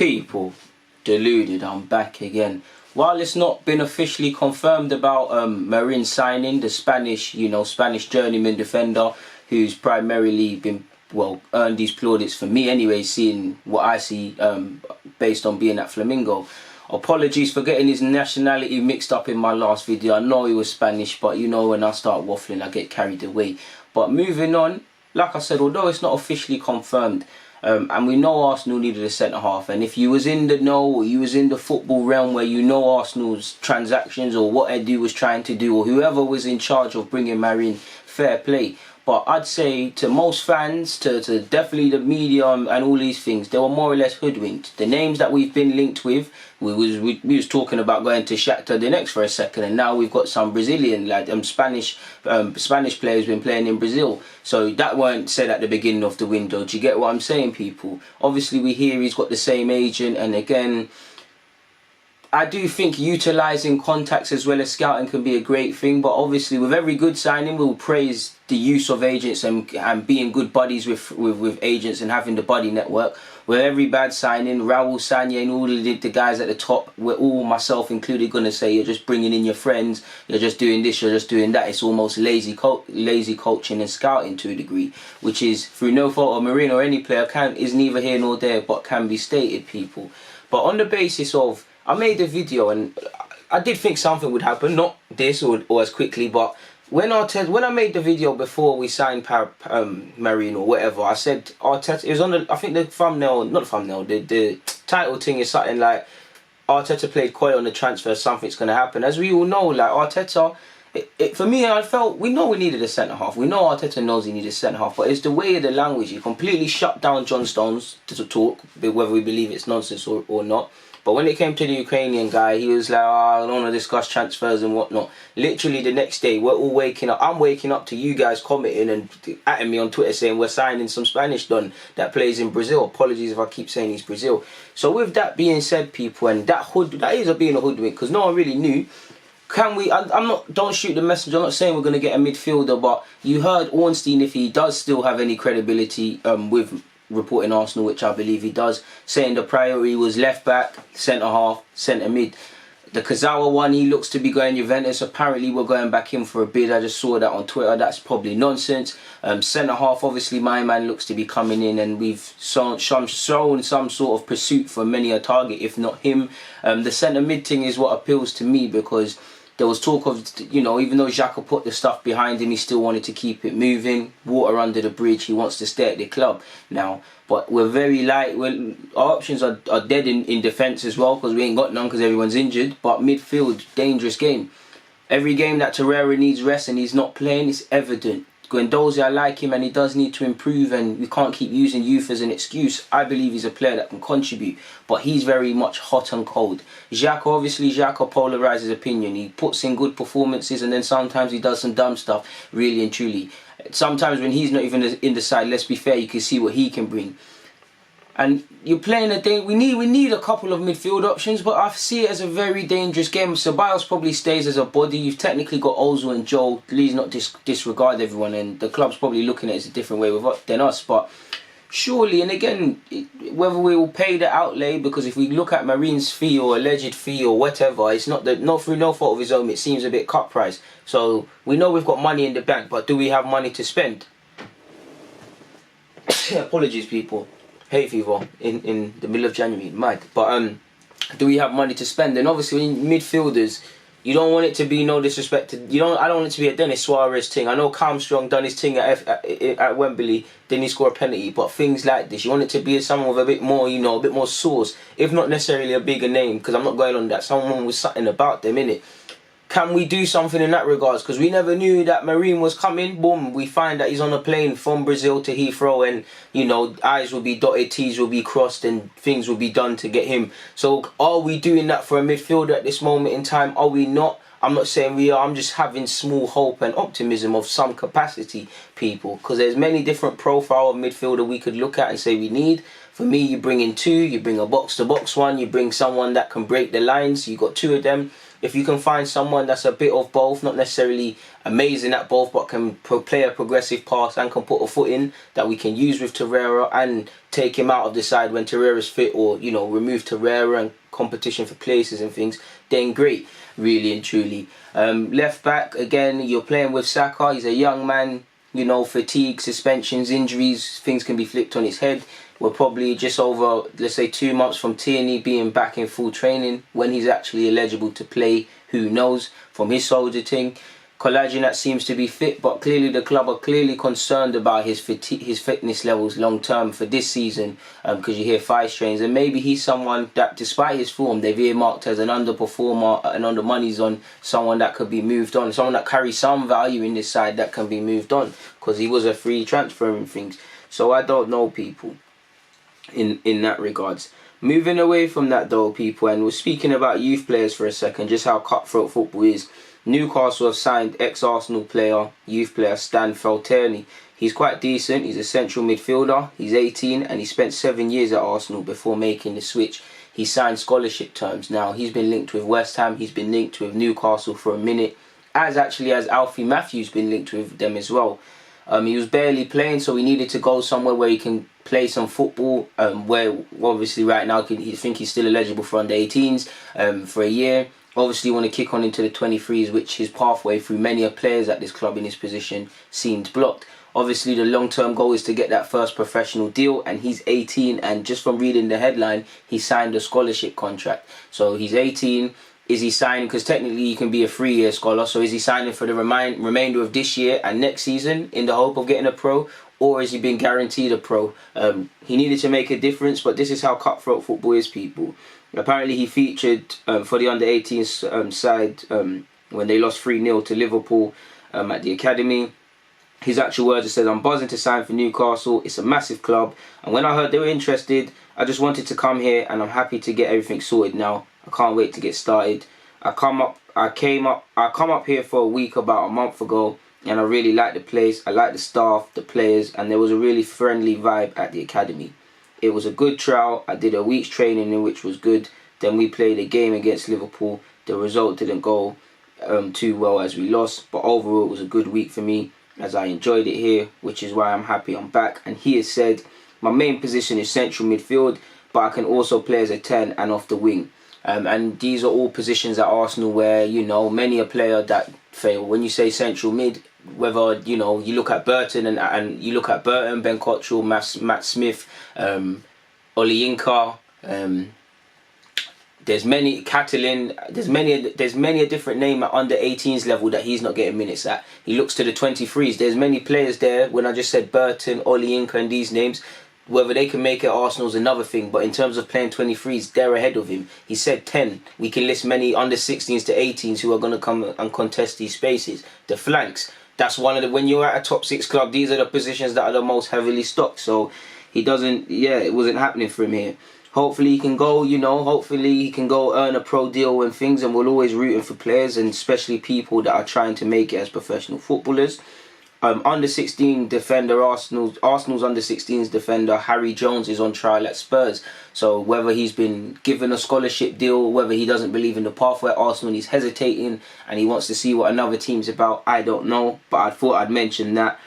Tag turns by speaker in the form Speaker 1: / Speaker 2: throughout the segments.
Speaker 1: People, deluded, I'm back again. While it's not been officially confirmed about Marin signing, the Spanish journeyman defender who's primarily been, earned these plaudits for me anyway, seeing what I see based on being at Flamengo. Apologies for getting his nationality mixed up in my last video. I know he was Spanish, but you know when I start waffling I get carried away. But moving on, like I said, although it's not officially confirmed, and we know Arsenal needed a centre-half, and if you was in the know, or you was in the football realm where you know Arsenal's transactions or what Edu was trying to do, or whoever was in charge of bringing Marin, fair play. But I'd say to most fans, to definitely the media and all these things, they were more or less hoodwinked. The names that we've been linked with, we was talking about going to Shakhtar Donetsk for a second, and now we've got some Brazilian, Spanish players been playing in Brazil. So that weren't said at the beginning of the window. Do you get what I'm saying, people? Obviously we hear he's got the same agent, and again, I do think utilising contacts as well as scouting can be a great thing, but obviously with every good signing we'll praise the use of agents and being good buddies with agents and having the buddy network. With every bad signing, Raul, Sanya and all the guys at the top, we're all, myself included, going to say you're just bringing in your friends, you're just doing this, you're just doing that. It's almost lazy coaching and scouting to a degree, which is through no fault of Marin or any player, is neither here nor there, but can be stated, people. But on the basis of, I made a video and I did think something would happen, not this or as quickly, but when I made the video before we signed Marin or whatever, I said Arteta, it was on the, I think the thumbnail, not the thumbnail, the title thing is something like Arteta played coy on the transfer, something's going to happen. As we all know, like Arteta, for me, I felt, we know we needed a centre-half. We know Arteta knows he needed a centre-half, but it's the way of the language. He completely shut down John Stones to talk, whether we believe it's nonsense or not. But when it came to the Ukrainian guy, he was like, oh, I don't want to discuss transfers and whatnot. Literally the next day, we're all waking up. I'm waking up to you guys commenting and atting me on Twitter saying we're signing some Spanish don that plays in Brazil. Apologies if I keep saying he's Brazil. So with that being said, people, and that is being a hoodwink because no one really knew. Can we, don't shoot the messenger, I'm not saying we're going to get a midfielder, but you heard Ornstein, if he does still have any credibility with reporting Arsenal, which I believe he does, saying the priority was left back, centre half, centre mid. The Kazawa one, he looks to be going Juventus. Apparently we're going back in for a bid. I just saw that on Twitter. That's probably nonsense. Centre half, obviously my man looks to be coming in, and we've shown some sort of pursuit for many a target, if not him. The centre mid thing is what appeals to me, because there was talk of, you know, even though Xhaka put the stuff behind him, he still wanted to keep it moving. Water under the bridge, he wants to stay at the club now. But we're very light. Our options are dead in defence as well, because we ain't got none because everyone's injured. But midfield, dangerous game. Every game that Torreira needs rest and he's not playing, it's evident. Guendouzi, I like him and he does need to improve, and we can't keep using youth as an excuse. I believe he's a player that can contribute, but he's very much hot and cold. Xhaka, obviously Xhaka polarises opinion. He puts in good performances and then sometimes he does some dumb stuff, really and truly. Sometimes when he's not even in the side, let's be fair, you can see what he can bring. And you're playing a day. We need a couple of midfield options, but I see it as a very dangerous game. Ceballos probably stays as a body. You've technically got Ozil and Joel. Please not disregard everyone, and the club's probably looking at it a different way than us. But surely, and again, whether we will pay the outlay, because if we look at Marin's fee or alleged fee or whatever, it's not through no fault of his own. It seems a bit cut price. So we know we've got money in the bank, but do we have money to spend? Apologies, people. Hay fever in the middle of January, mad. But do we have money to spend? And obviously in midfielders, you don't want it to be, no disrespect to, I don't want it to be a Dennis Suarez thing. I know Armstrong done his thing at Wembley, didn't he score a penalty? But things like this, you want it to be someone with a bit more, you know, a bit more sauce, if not necessarily a bigger name, because I'm not going on that. Someone with something about them, innit? Can we do something in that regards? Because we never knew that Marin was coming. Boom, we find that he's on a plane from Brazil to Heathrow, and, you know, I's will be dotted, T's will be crossed, and things will be done to get him. So are we doing that for a midfielder at this moment in time? Are we not? I'm not saying we are. I'm just having small hope and optimism of some capacity, people. Because there's many different profile of midfielder we could look at and say we need. For me, you bring in two. You bring a box-to-box one. You bring someone that can break the lines. You got two of them. if you can find someone that's a bit of both, not necessarily amazing at both, but can play a progressive pass and can put a foot in, that we can use with Torreira and take him out of the side when Torreira's fit, or, you know, remove Torreira and competition for places and things, then great, really and truly. Left back, again, you're playing with Saka. He's a young man, you know, fatigue, suspensions, injuries, things can be flipped on his head. We're probably just over, let's say, 2 months from Tierney being back in full training. When he's actually eligible to play, who knows, from his soldier thing. Kolasinac seems to be fit, but clearly the club are clearly concerned about his fitness levels long term for this season, because you hear thigh strains, and maybe he's someone that, despite his form, they've earmarked as an underperformer and on the money's on someone that could be moved on, someone that carries some value in this side that can be moved on, because he was a free transfer and things. So I don't know, people, in that regards. Moving away from that though, people, and we're speaking about youth players for a second, just how cutthroat football is. Newcastle have signed ex-Arsenal player, youth player Stan Felteni. He's quite decent. He's a central midfielder. He's 18 and he spent 7 years at Arsenal before making the switch. He signed scholarship terms. Now, he's been linked with West Ham. He's been linked with Newcastle for a minute. As Alfie Matthews been linked with them as well. He was barely playing, so he needed to go somewhere where he can play some football, where obviously right now he think he's still eligible for under 18s for a year. Obviously, you want to kick on into the 23s, which his pathway through many players at this club in his position seemed blocked. Obviously, the long-term goal is to get that first professional deal, and he's 18, and just from reading the headline, he signed a scholarship contract. So he's 18. Is he signing, because technically you can be a 3-year scholar, so is he signing for the remainder of this year and next season in the hope of getting a pro, or has he been guaranteed a pro? He needed to make a difference, but this is how cutthroat football is, people. Apparently he featured for the under-18s side when they lost 3-0 to Liverpool at the academy. His actual words, he said, "I'm buzzing to sign for Newcastle. It's a massive club, and when I heard they were interested, I just wanted to come here, and I'm happy to get everything sorted now. I can't wait to get started. I come up here for a week about a month ago, and I really like the place. I like the staff, the players, and there was a really friendly vibe at the academy. It was a good trial. I did a week's training in which was good. Then we played a game against Liverpool. The result didn't go too well as we lost, but overall it was a good week for me as I enjoyed it here, which is why I'm happy I'm back." And he has said, "My main position is central midfield, but I can also play as a 10 and off the wing." And these are all positions at Arsenal where, you know, many a player that fail. When you say central mid, whether, you know, you look at Burton and you look at Burton, Ben Cottrell, Matt Smith, Oli Inca, there's many, Catalin, there's many a different name at under 18s level that he's not getting minutes at. He looks to the 23s. There's many players there. When I just said Burton, Oli Inca and these names, whether they can make it Arsenal's another thing, but in terms of playing 23s, they're ahead of him. He said 10. We can list many under 16s to 18s who are going to come and contest these spaces. The flanks, that's one of the, when you're at a top 6 club, these are the positions that are the most heavily stocked. So he doesn't, it wasn't happening for him here. Hopefully he can go, you know, hopefully he can go earn a pro deal and things, and we're always rooting for players, and especially people that are trying to make it as professional footballers. Under 16 defender, Arsenal's under 16s defender Harry Jones is on trial at Spurs. So whether he's been given a scholarship deal, whether he doesn't believe in the pathway at Arsenal and he's hesitating and he wants to see what another team's about, I don't know. But I thought I'd mention that.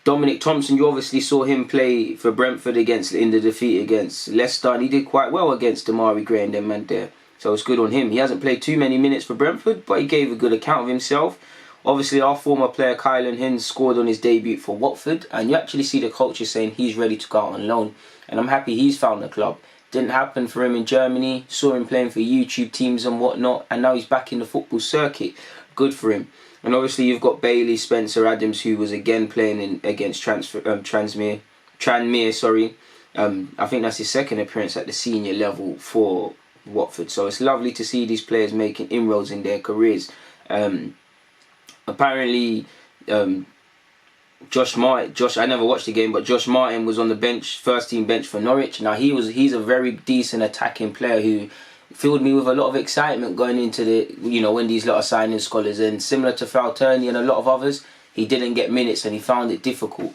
Speaker 1: Dominic Thompson, you obviously saw him play for Brentford in the defeat against Leicester, and he did quite well against Damari Gray and them man there. So it's good on him. He hasn't played too many minutes for Brentford, but he gave a good account of himself. Obviously, our former player Kylan Hinds scored on his debut for Watford, and you actually see the coaches saying he's ready to go out on loan. And I'm happy he's found a club. Didn't happen for him in Germany. Saw him playing for YouTube teams and whatnot, and now he's back in the football circuit. Good for him. And obviously, you've got Bailey Spencer Adams, who was again playing against Tranmere. I think that's his second appearance at the senior level for Watford. So it's lovely to see these players making inroads in their careers. Apparently, Josh, I never watched the game, but Josh Martin was on the bench, first team bench for Norwich. Now he's a very decent attacking player who filled me with a lot of excitement going into the, you know, when these lot are signing scholars, and similar to Falterni and a lot of others, he didn't get minutes and he found it difficult.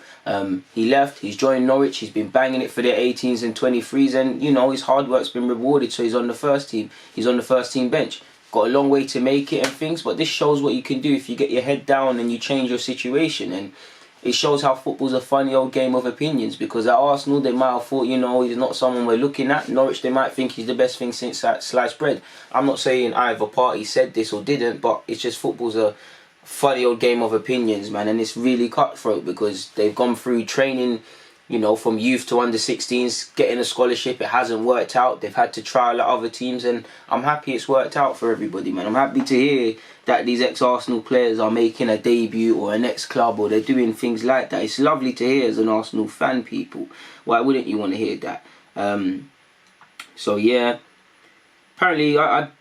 Speaker 1: He left, he's joined Norwich, he's been banging it for their 18s and 23s, and you know, his hard work's been rewarded, so he's on the first team. He's on the first team bench. Got a long way to make it and things, but this shows what you can do if you get your head down and you change your situation. And it shows how football's a funny old game of opinions, because at Arsenal they might have thought, you know, he's not someone we're looking at. Norwich, they might think he's the best thing since sliced bread. I'm not saying either party said this or didn't, but it's just football's a funny old game of opinions, man, and it's really cutthroat because they've gone through training, you know, from youth to under 16s, getting a scholarship. It hasn't worked out. They've had to trial at other teams, and I'm happy it's worked out for everybody, man. I'm happy to hear that these ex-Arsenal players are making a debut or a next club, or they're doing things like that. It's lovely to hear as an Arsenal fan, people. Why wouldn't you want to hear that? So yeah, apparently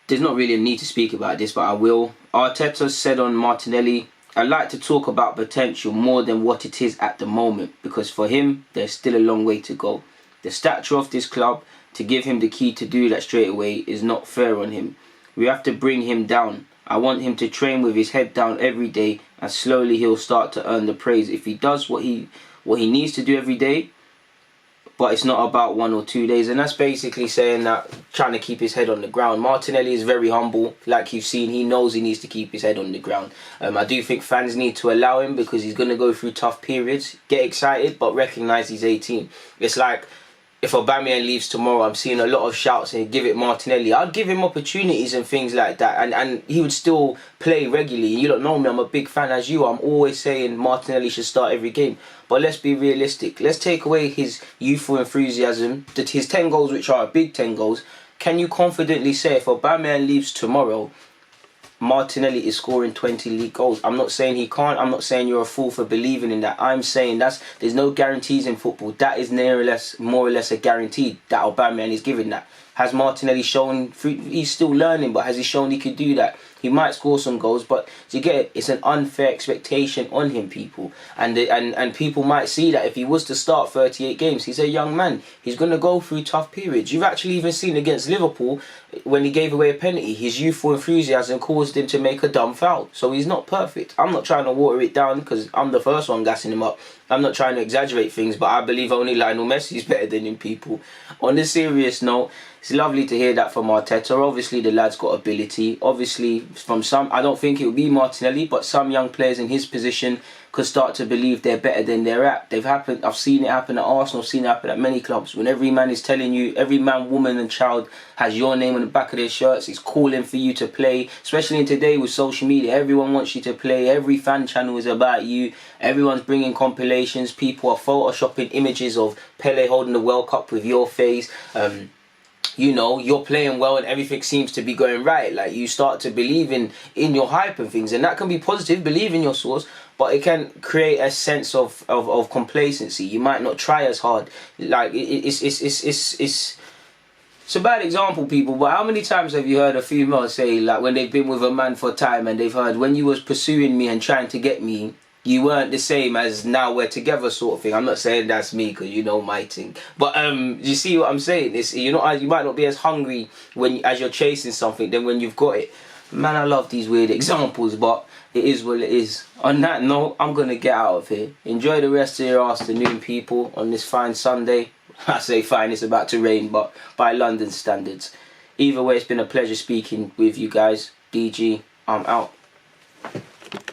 Speaker 1: there's not really a need to speak about this, but I will. Arteta said on Martinelli, "I like to talk about potential more than what it is at the moment, because for him, there's still a long way to go. The stature of this club, to give him the key to do that straight away is not fair on him. We have to bring him down. I want him to train with his head down every day, and slowly he'll start to earn the praise if he does what he needs to do every day. But it's not about 1 or 2 days." And that's basically saying that, trying to keep his head on the ground. Martinelli is very humble. Like you've seen, he knows he needs to keep his head on the ground. I do think fans need to allow him, because he's going to go through tough periods. Get excited, but recognise he's 18. It's like, if Aubameyang leaves tomorrow, I'm seeing a lot of shouts and give it Martinelli. I'd give him opportunities and things like that, and he would still play regularly. You don't know me, I'm a big fan as you. I'm always saying Martinelli should start every game. But let's be realistic. Let's take away his youthful enthusiasm, that his 10 goals, which are big 10 goals. Can you confidently say if Aubameyang leaves tomorrow, Martinelli is scoring 20 league goals? I'm not saying he can't. I'm not saying you're a fool for believing in that. I'm saying there's no guarantees in football. That is more or less a guarantee that Aubameyang is giving that. Has Martinelli shown, he's still learning, but has he shown he could do that? He might score some goals, but to get it, it's an unfair expectation on him, people. And people might see that if he was to start 38 games, he's a young man. He's going to go through tough periods. You've actually even seen against Liverpool, when he gave away a penalty, his youthful enthusiasm caused him to make a dumb foul. So he's not perfect. I'm not trying to water it down, because I'm the first one gassing him up. I'm not trying to exaggerate things, but I believe only Lionel Messi is better than him, people. On this serious note, it's lovely to hear that from Arteta. Obviously, the lad's got ability. Obviously, from some, I don't think it would be Martinelli, but some young players in his position could start to believe they're better than they're at. I've seen it happen at Arsenal, I've seen it happen at many clubs. When every man is telling you, every man, woman and child has your name on the back of their shirts, it's calling for you to play. Especially in today with social media, everyone wants you to play. Every fan channel is about you. Everyone's bringing compilations. People are photoshopping images of Pele holding the World Cup with your face. You know, you're playing well and everything seems to be going right. Like, you start to believe in your hype and things, and that can be positive. Believe in your source, but it can create a sense of complacency. You might not try as hard. Like, it's a bad example, people, but how many times have you heard a female say, like, when they've been with a man for a time and they've heard, when you was pursuing me and trying to get me, you weren't the same as now we're together, sort of thing. I'm not saying that's me, because you know my thing. But you see what I'm saying? It's, you might not be as hungry as you're chasing something than when you've got it. Man, I love these weird examples, but it is what it is. On that note, I'm going to get out of here. Enjoy the rest of your afternoon, people, on this fine Sunday. I say fine, it's about to rain, but by London standards. Either way, it's been a pleasure speaking with you guys. DG, I'm out.